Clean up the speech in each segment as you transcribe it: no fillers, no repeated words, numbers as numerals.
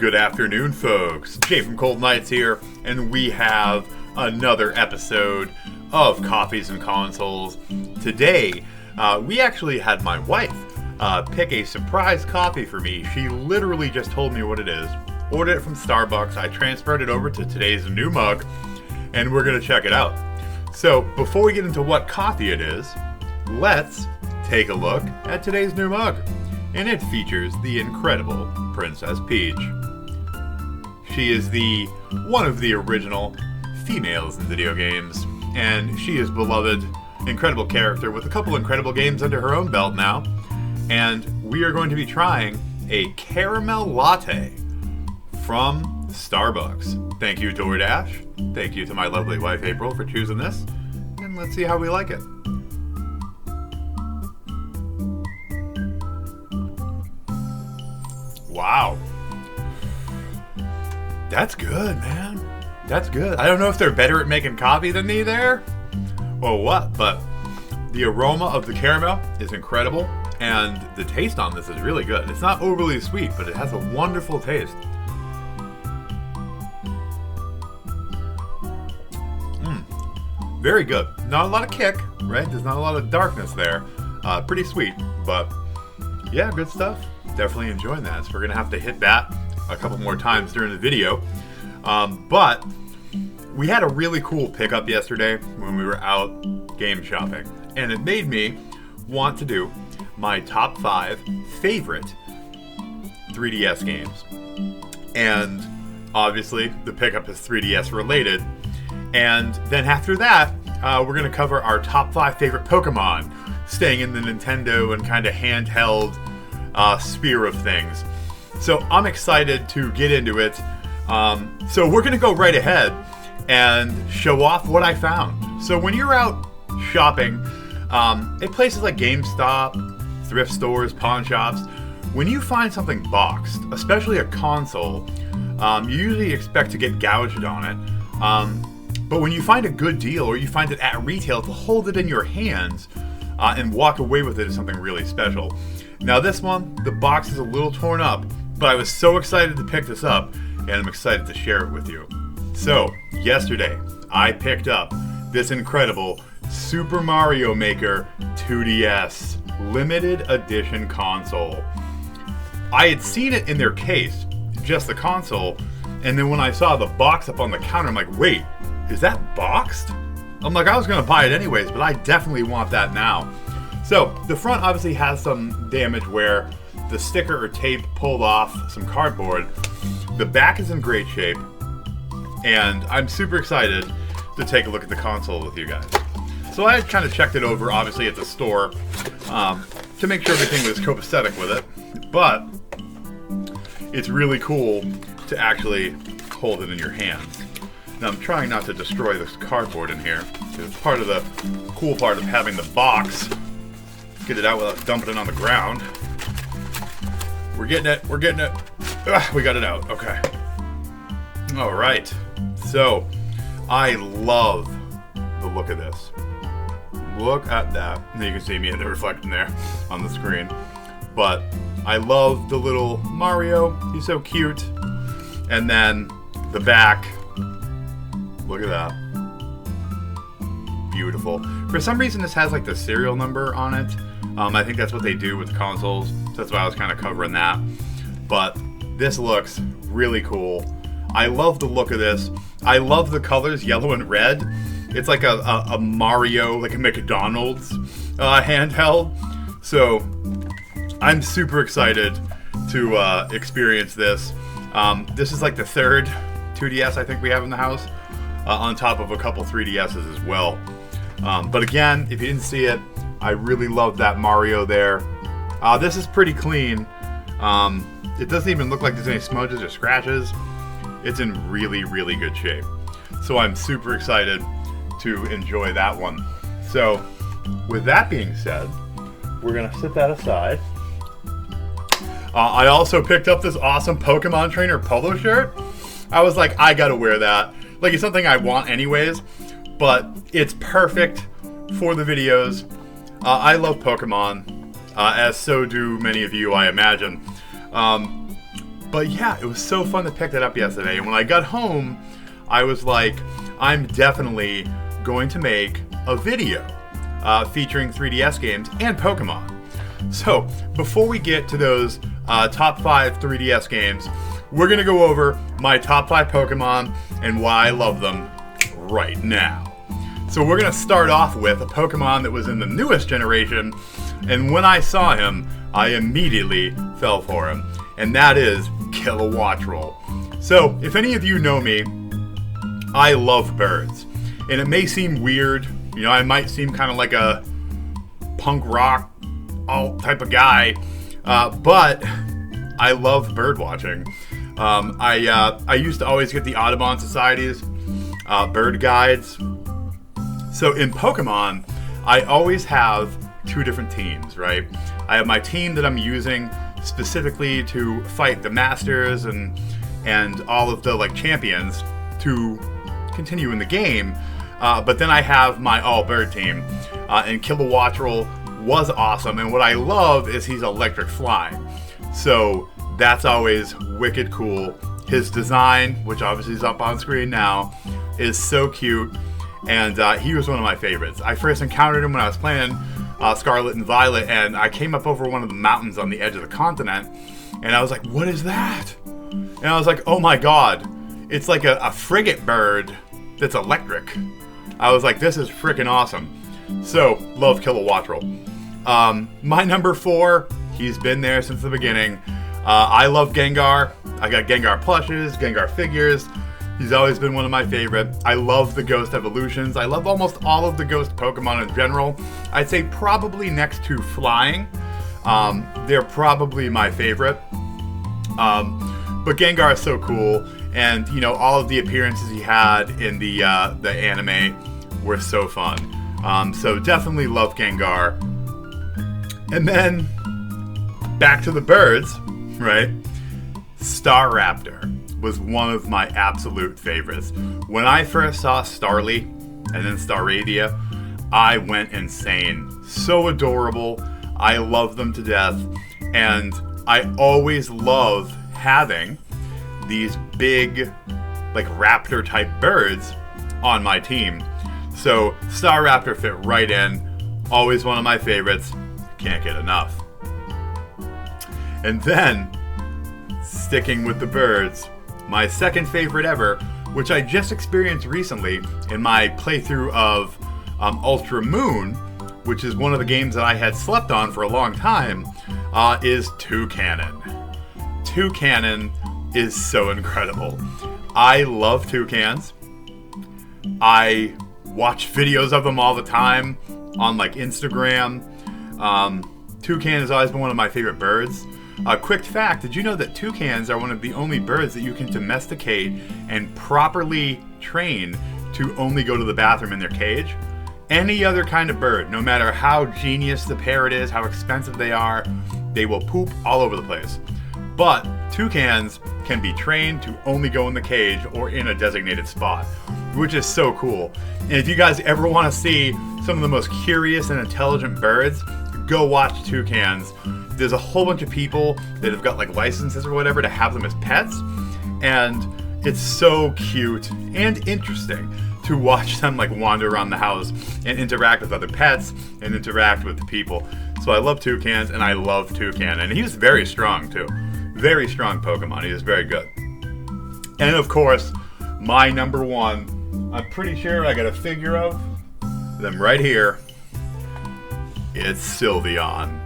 Good afternoon, folks. Jay from Cold Nights here, and we have another episode of Coffees and Consoles. Today, we actually had my wife pick a surprise coffee for me. She literally just told me what it is. Ordered it from Starbucks. I transferred it over to today's new mug, and we're going to check it out. So, before we get into what coffee it is, let's take a look at today's new mug. And it features the incredible Princess Peach. She is one of the original females in video games, and she is beloved, incredible character with a couple incredible games under her own belt now. And we are going to be trying a caramel latte from Starbucks. Thank you, DoorDash. Thank you to my lovely wife, April, for choosing this. And let's see how we like it. Wow. That's good, man. That's good. I don't know if they're better at making coffee than me there or what, but the aroma of the caramel is incredible, and the taste on this is really good. It's not overly sweet, but it has a wonderful taste. Very good. Not a lot of kick, right? There's not a lot of darkness there. Pretty sweet, but yeah, good stuff. Definitely enjoying that. So we're going to have to hit that a couple more times during the video. But we had a really cool pickup yesterday when we were out game shopping. And it made me want to do my top 5 favorite 3DS games. And obviously the pickup is 3DS related. And then after that, we're going to cover our top 5 favorite Pokemon, staying in the Nintendo and kind of handheld sphere of things. So I'm excited to get into it. So we're going to go right ahead and show off what I found. So when you're out shopping at places like GameStop, thrift stores, pawn shops, when you find something boxed, especially a console, you usually expect to get gouged on it. But when you find a good deal or you find it at retail, to hold it in your hands and walk away with it is something really special. Now this one, the box is a little torn up, but I was so excited to pick this up, and I'm excited to share it with you. So, yesterday, I picked up this incredible Super Mario Maker 2DS limited edition console. I had seen it in their case, just the console, and then when I saw the box up on the counter, I'm like, wait, is that boxed? I'm like, I was going to buy it anyways, but I definitely want that now. So, the front obviously has some damage where the sticker or tape pulled off some cardboard. The back is in great shape, and I'm super excited to take a look at the console with you guys. So I had kind of checked it over, obviously, at the store to make sure everything was copacetic with it, but it's really cool to actually hold it in your hands. Now, I'm trying not to destroy this cardboard in here, because it's part of the cool part of having the box. Get it out without dumping it on the ground. We're getting it. We got it out. Okay. All right. So, I love the look of this. Look at that. And you can see me in the reflection there on the screen. But I love the little Mario. He's so cute. And then the back. Look at that. Beautiful. For some reason, this has like the serial number on it. I think that's what they do with the consoles. So that's why I was kind of covering that. But this looks really cool. I love the look of this. I love the colors, yellow and red. It's like a Mario, like a McDonald's handheld. So I'm super excited to experience this. This is like the third 2DS I think we have in the house, on top of a couple 3DSs as well. But again, if you didn't see it, I really love that Mario there. This is pretty clean. It doesn't even look like there's any smudges or scratches. It's in really, really good shape. So I'm super excited to enjoy that one. So with that being said, we're going to set that aside. I also picked up this awesome Pokemon Trainer polo shirt. I was like, I gotta wear that. Like, it's something I want anyways, but it's perfect for the videos. I love Pokemon, as so do many of you, I imagine. But yeah, it was so fun to pick that up yesterday. And when I got home, I was like, I'm definitely going to make a video featuring 3DS games and Pokemon. So before we get to those top 5 3DS games, we're going to go over my top 5 Pokemon and why I love them right now. So we're going to start off with a Pokemon that was in the newest generation, and when I saw him, I immediately fell for him, and that is Kilowattrel. So, if any of you know me, I love birds, and it may seem weird, you know, I might seem kind of like a punk rock alt type of guy, but I love bird watching. I used to always get the Audubon Society's bird guides. So in Pokemon, I always have 2 different teams, right? I have my team that I'm using specifically to fight the Masters and all of the like champions to continue in the game. But then I have my all-bird team, and Kilowattrel was awesome. And what I love is he's electric flying, so that's always wicked cool. His design, which obviously is up on screen now, is so cute. And he was one of my favorites. I first encountered him when I was playing Scarlet and Violet, and I came up over one of the mountains on the edge of the continent, and I was like, what is that? And I was like, oh my god, it's like a frigate bird that's electric. I was like, this is freaking awesome. So, love Kilowattrel. My number 4, he's been there since the beginning. I love Gengar. I got Gengar plushes, Gengar figures. He's always been one of my favorite. I love the Ghost evolutions. I love almost all of the Ghost Pokemon in general. I'd say probably next to Flying. They're probably my favorite. But Gengar is so cool. And, you know, all of the appearances he had in the anime were so fun. So definitely love Gengar. And then, back to the birds, right? Staraptor was one of my absolute favorites. When I first saw Starly and then Staravia, I went insane. So adorable. I love them to death. And I always love having these big, like raptor type birds on my team. So Staraptor fit right in. Always one of my favorites. Can't get enough. And then, sticking with the birds, my second favorite ever, which I just experienced recently in my playthrough of Ultra Moon, which is one of the games that I had slept on for a long time, is Toucannon. Toucannon is so incredible. I love toucans. I watch videos of them all the time on like Instagram. Toucan has always been one of my favorite birds. A quick fact, did you know that toucans are one of the only birds that you can domesticate and properly train to only go to the bathroom in their cage? Any other kind of bird, no matter how genius the parrot is, how expensive they are, they will poop all over the place. But toucans can be trained to only go in the cage or in a designated spot, which is so cool. And if you guys ever want to see some of the most curious and intelligent birds, go watch toucans. There's a whole bunch of people that have got like licenses or whatever to have them as pets, and it's so cute and interesting to watch them like wander around the house and interact with other pets and interact with the people. So I love toucans, and I love Toucan, and he's very strong too. Very strong Pokemon. He is very good. And of course, my number 1, I'm pretty sure I got a figure of them right here. It's Sylveon.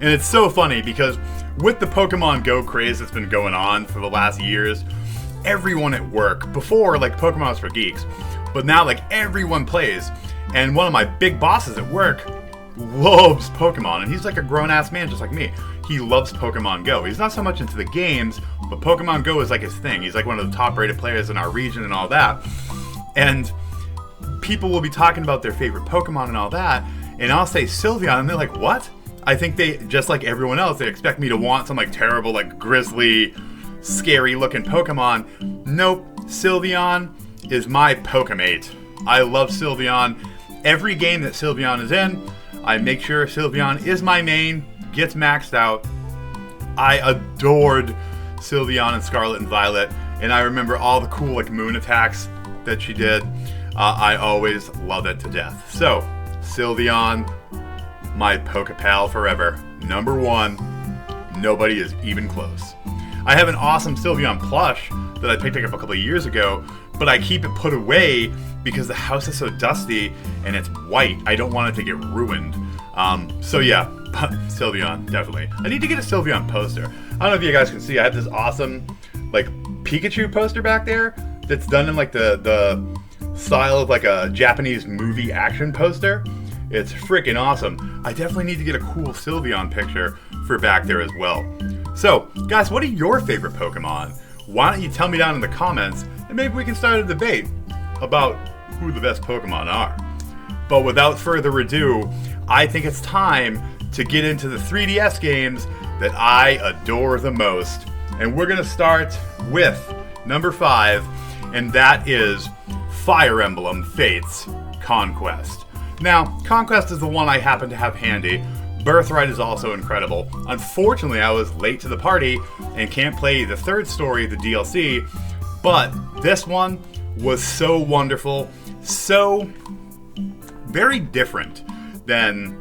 And it's so funny because with the Pokemon Go craze that's been going on for the last years, everyone at work, before like Pokemon was for geeks, but now like everyone plays. And one of my big bosses at work loves Pokemon, and he's like a grown-ass man just like me. He loves Pokemon Go. He's not so much into the games, but Pokemon Go is like his thing. He's like one of the top-rated players in our region and all that. And people will be talking about their favorite Pokemon and all that, and I'll say Sylveon, and they're like, what? I think they, just like everyone else, they expect me to want some like terrible, like grizzly, scary-looking Pokemon. Nope, Sylveon is my Pokemate. I love Sylveon. Every game that Sylveon is in, I make sure Sylveon is my main, gets maxed out. I adored Sylveon in Scarlet and Violet, and I remember all the cool like moon attacks that she did. I always love it to death. So, Sylveon, my Pokepal forever. Number 1. Nobody is even close. I have an awesome Sylveon plush that I picked up a couple of years ago, but I keep it put away because the house is so dusty and it's white. I don't want it to get ruined. So yeah, Sylveon, definitely. I need to get a Sylveon poster. I don't know if you guys can see, I have this awesome like Pikachu poster back there that's done in like the style of like a Japanese movie action poster. It's freaking awesome. I definitely need to get a cool Sylveon picture for back there as well. So, guys, what are your favorite Pokemon? Why don't you tell me down in the comments, and maybe we can start a debate about who the best Pokemon are. But without further ado, I think it's time to get into the 3DS games that I adore the most. And we're going to start with number 5, and that is Fire Emblem Fates Conquest. Now, Conquest is the one I happen to have handy. Birthright is also incredible. Unfortunately, I was late to the party and can't play the third story, the DLC, but this one was so wonderful, so very different than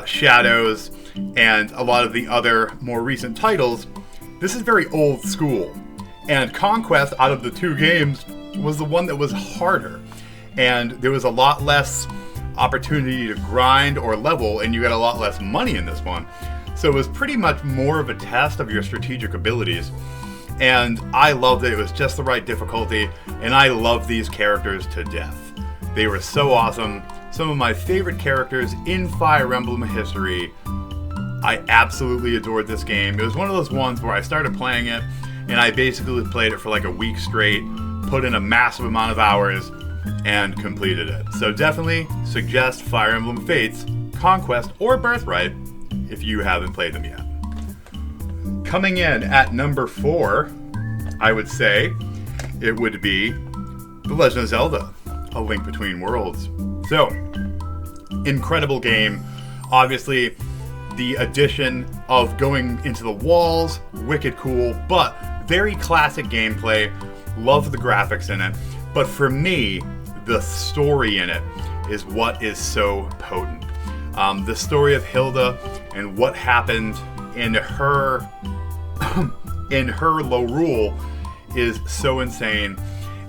Shadows and a lot of the other more recent titles. This is very old school, and Conquest, out of the 2 games, was the one that was harder, and there was a lot less opportunity to grind or level, and you got a lot less money in this one. So it was pretty much more of a test of your strategic abilities, and I loved it. It was just the right difficulty, and I love these characters to death. They were so awesome. Some of my favorite characters in Fire Emblem history. I absolutely adored this game. It was one of those ones where I started playing it, and I basically played it for like a week straight, put in a massive amount of hours, and completed it. So definitely suggest Fire Emblem Fates, Conquest, or Birthright if you haven't played them yet. Coming in at number 4, I would say it would be The Legend of Zelda: A Link Between Worlds. So, incredible game. Obviously, the addition of going into the walls, wicked cool, but very classic gameplay. Love the graphics in it. But for me, the story in it is what is so potent. The story of Hilda and what happened in her Lorule is so insane.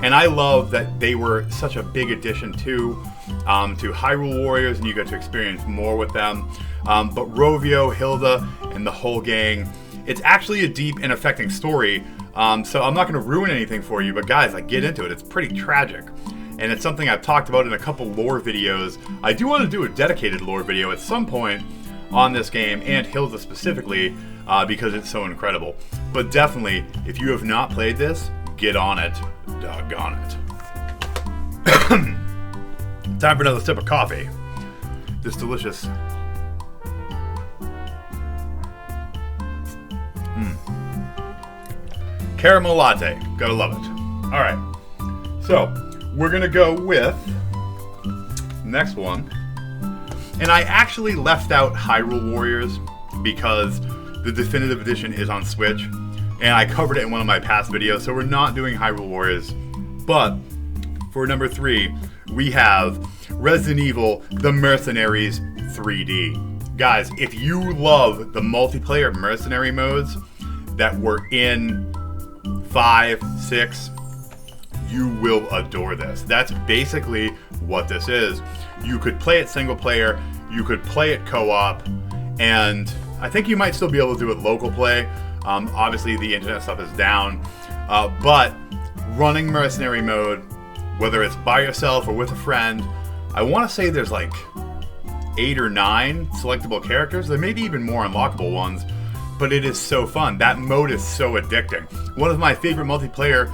And I love that they were such a big addition to Hyrule Warriors, and you got to experience more with them. But Rovio, Hilda, and the whole gang, it's actually a deep and affecting story. So I'm not going to ruin anything for you, but guys, like, get into it. It's pretty tragic. And it's something I've talked about in a couple lore videos. I do want to do a dedicated lore video at some point on this game, and Hilda specifically, because it's so incredible. But definitely, if you have not played this, get on it. Doggone it. Time for another sip of coffee. This delicious... caramel latte. Gotta love it. Alright. So, we're gonna go with next one. And I actually left out Hyrule Warriors because the definitive edition is on Switch, and I covered it in one of my past videos, so we're not doing Hyrule Warriors. But for number 3, we have Resident Evil: The Mercenaries 3D. Guys, if you love the multiplayer mercenary modes that were in 5, 6, you will adore this. That's basically what this is. You could play it single player, you could play it co-op, and I think you might still be able to do it local play. Obviously the internet stuff is down, but running mercenary mode, whether it's by yourself or with a friend, I want to say there's like 8 or 9 selectable characters. There may be even more unlockable ones, but it is so fun. That mode is so addicting. One of my favorite multiplayer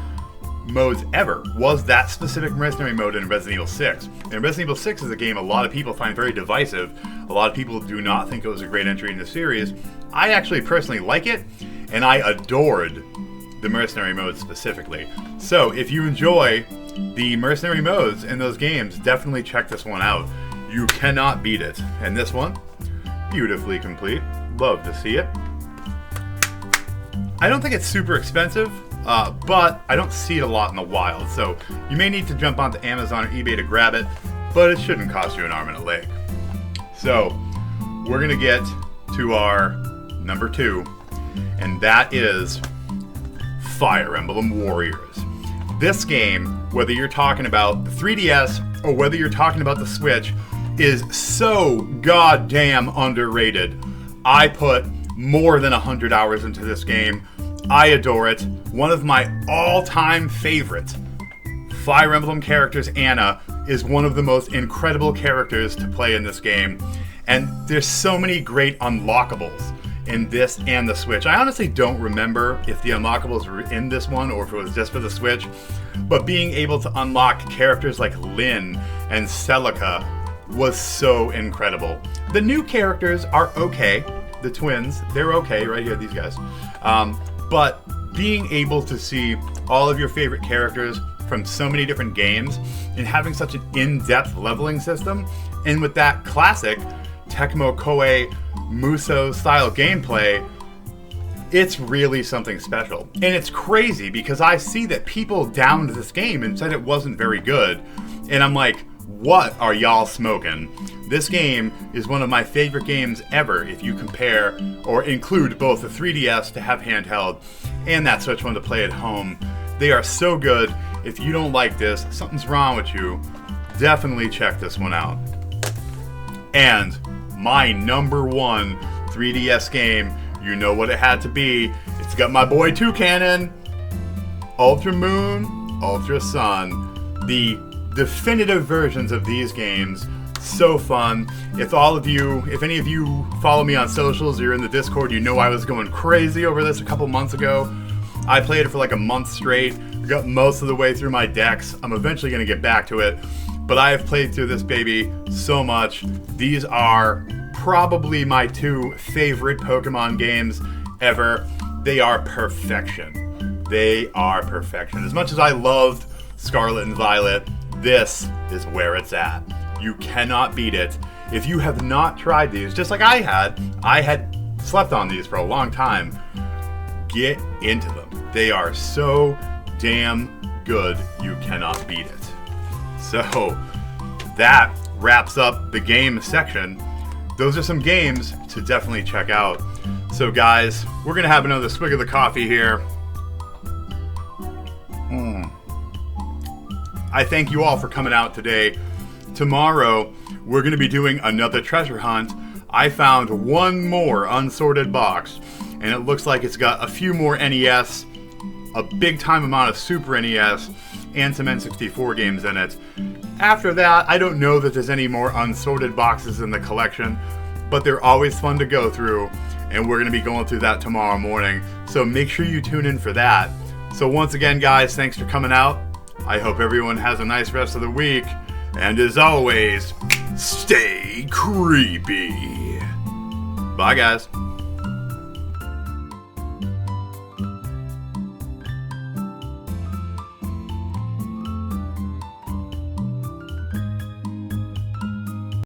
modes ever was that specific mercenary mode in Resident Evil 6. And Resident Evil 6 is a game a lot of people find very divisive. A lot of people do not think it was a great entry in the series. I actually personally like it, and I adored the mercenary mode specifically. So if you enjoy the mercenary modes in those games, definitely check this one out. You cannot beat it. And this one, beautifully complete. Love to see it. I don't think it's super expensive, but I don't see it a lot in the wild. So you may need to jump onto Amazon or eBay to grab it, but it shouldn't cost you an arm and a leg. So we're going to get to our number 2, and that is Fire Emblem Warriors. This game, whether you're talking about the 3DS or whether you're talking about the Switch, is so goddamn underrated. I put more than 100 hours into this game. I adore it. One of my all-time favorite Fire Emblem characters, Anna, is one of the most incredible characters to play in this game. And there's so many great unlockables in this and the Switch. I honestly don't remember if the unlockables were in this one or if it was just for the Switch, but being able to unlock characters like Lyn and Celica was so incredible. The new characters are okay. The twins, they're okay, right here, these guys. But being able to see all of your favorite characters from so many different games and having such an in-depth leveling system, and with that classic Tecmo Koei Musou style gameplay, it's really something special. And it's crazy because I see that people downed this game and said it wasn't very good, and I'm like, what are y'all smoking? This game is one of my favorite games ever if you compare or include both the 3DS to have handheld and that Switch one to play at home. They are so good. If you don't like this, something's wrong with you. Definitely check this one out. And my number 1 3DS game, you know what it had to be. It's got my boy Toucannon, Ultra Moon, Ultra Sun. The definitive versions of these games, so fun. If any of you follow me on socials, you're in the Discord, you know I was going crazy over this a couple months ago. I played it for like a month straight, got most of the way through my decks. I'm eventually going to get back to it, but I have played through this baby so much. These are probably my 2 favorite Pokemon games ever. They are perfection. They are perfection. As much as I loved Scarlet and Violet, this is where it's at. You cannot beat it. If you have not tried these, just like I had slept on these for a long time, get into them. They are so damn good, you cannot beat it. So, that wraps up the game section. Those are some games to definitely check out. So guys, we're going to have another swig of the coffee here. I thank you all for coming out today. Tomorrow, we're going to be doing another treasure hunt. I found one more unsorted box, and it looks like it's got a few more NES, a big time amount of Super NES, and some N64 games in it. After that, I don't know that there's any more unsorted boxes in the collection, but they're always fun to go through, and we're going to be going through that tomorrow morning, so make sure you tune in for that. So once again, guys, thanks for coming out. I hope everyone has a nice rest of the week, and as always, stay creepy. Bye, guys.